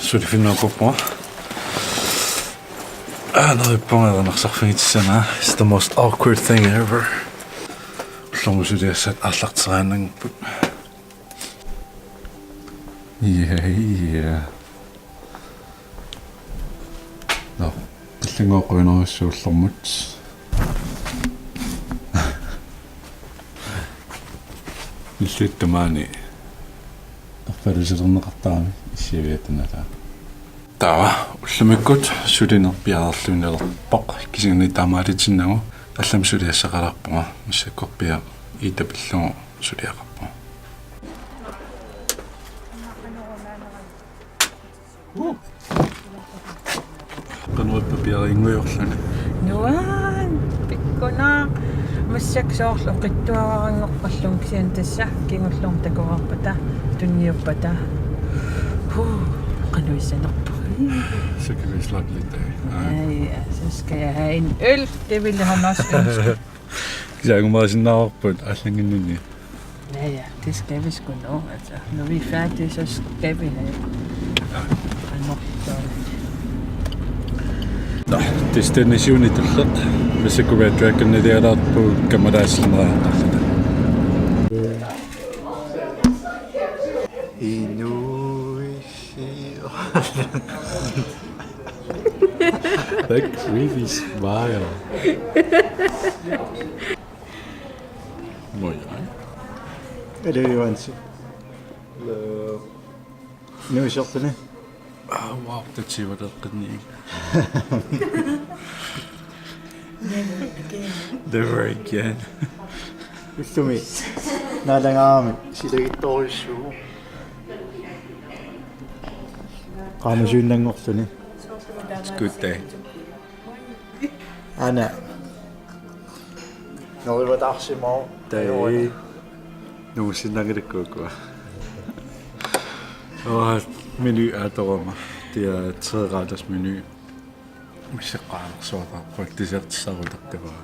Så det finder jeg på. Another point on the It's the most awkward thing ever. Long as you said training. Yeah. No. The thing I'm going to so much. You should the money. But is it on the time? She vet another. Тава уллумиккут сулинерпиарерлунерпоқ кисигни таамаалитиннагу аллам сулиассақаларпуга миссаккорпиа иитапиллугу сулиақарпуга кануаппиарингуйорлуни нуаан пиккуна массаксоорлу қиттуарангорпаллун кисиан тасса кингуллум такорарпата тунниуппата кануиссанерпу. Så kan vi slappe lidt af. Ja, så skal jeg have en øl. Det ville han også ønske. Jeg kan meget sådan navn på et aslingenlinje. Ja, det skal vi sgu nå. Altså, når vi er færdige, så skal vi have. Nå, destination i Tullet. Hvis jeg kunne være dragon i det der på Gammadaslen. That creepy smile. Må jeg? Er det jo en sig? Nu er shortene. Wow, det siger hvad der den ikke. Never again. Hvis du med. Nej, den armen. Sig det ikke dårligt sjov. Rammer sygen den shortene. It's a good day. Anna. Når det var dags i morgen. Dag. Nu siden der kan det gå. Og menu er derovre. Det er 3 retters menu. Hvis jeg bare så der praktisk så det var.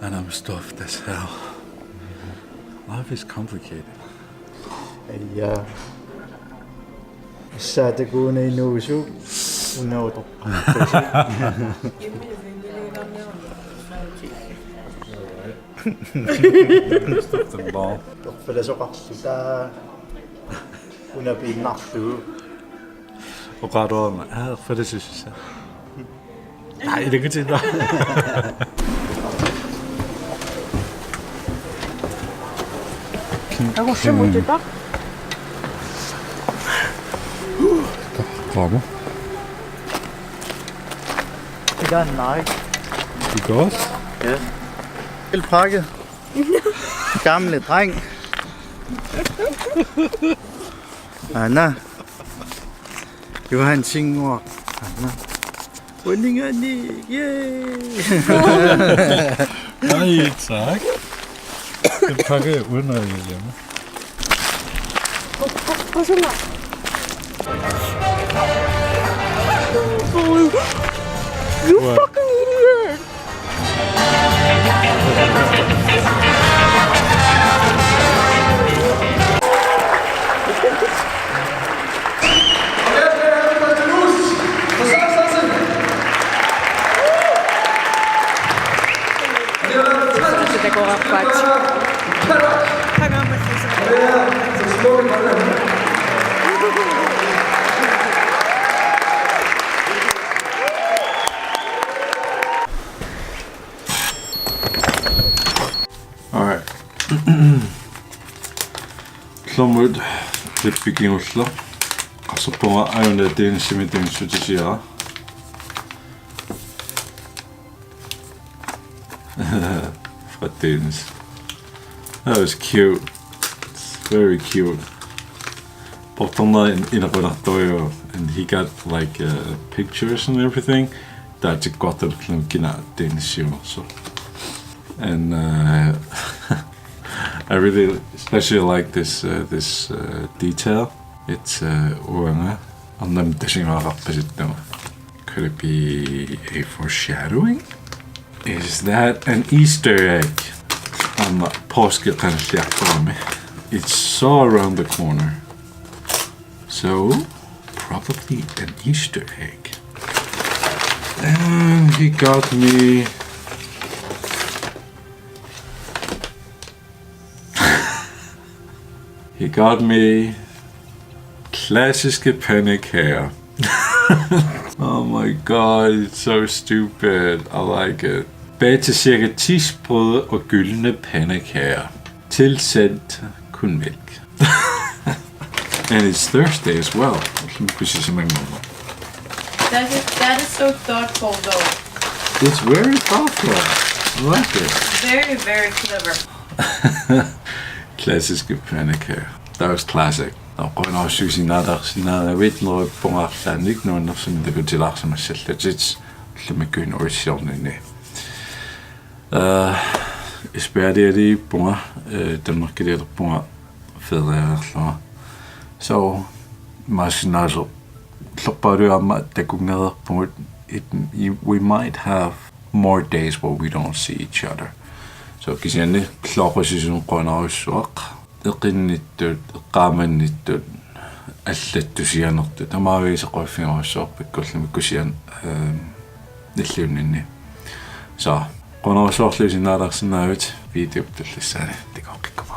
And I'm stuffed as hell. Life is complicated. Ja. Så det går ned nu så. No, Stop the ball. For det så godt, der hun er blevet nakket. Og ret over mig. Ja, for det synes jeg. Nej, det kan til dig. Jeg går simpelthen til dig. Bravo. Det gør en nej. Det går også? Ja. Helt pakket. Gamle dreng. Anna. Johan Singor. Anna. Vundingerne. Yeah. Nej, tak. Den pakker jeg uden at jeg er hjemme. Prøv så meget. You fucking idiot! Det går ret godt. Tak om Alright. Klomud, det bygger Oslo. Og så på mig er jo det en simidin sutisier. Fra Dens. That was cute. It's very cute. Portona in a relatorio, and he got like pictures and everything. That's a got it from Gina Danish so. And I really especially like this detail. It's uanga on them dishing off Could it be a foreshadowing? Is that an Easter egg? On the påske kanskje for me. it's so around the corner. So, probably an Easter egg. And he got me klassiske pandekager. Oh my god, it's so stupid. I like it. Bag til cirka 10 sprøde og gyldne pandekager. Tilsæt kun mælk. And it's Thursday as well. That is so thoughtful, though. It's very thoughtful. I like it. Very, very clever. Klassiske pandekager. That was classic. Qoin aussuusi naadarit nori pungaarlaannik nuunnersun takutilaarsamassallatits llumikkuin uissiornini. Isperdiali punga Danmarkilialerpunga federaarlua. So masinaso lorparuamma takungaderpungut we might have more days where we don't see each other. So kisianni llorusisuun qonaruissuaq eqinnittut eqqaamannittut аллаттусианерту тамаариисеқуаффингоруссуарпиккуллумик ниллууннинни са qonarsuarluusinnaalaarsinnaavit videop таллассаани тикоққиккапа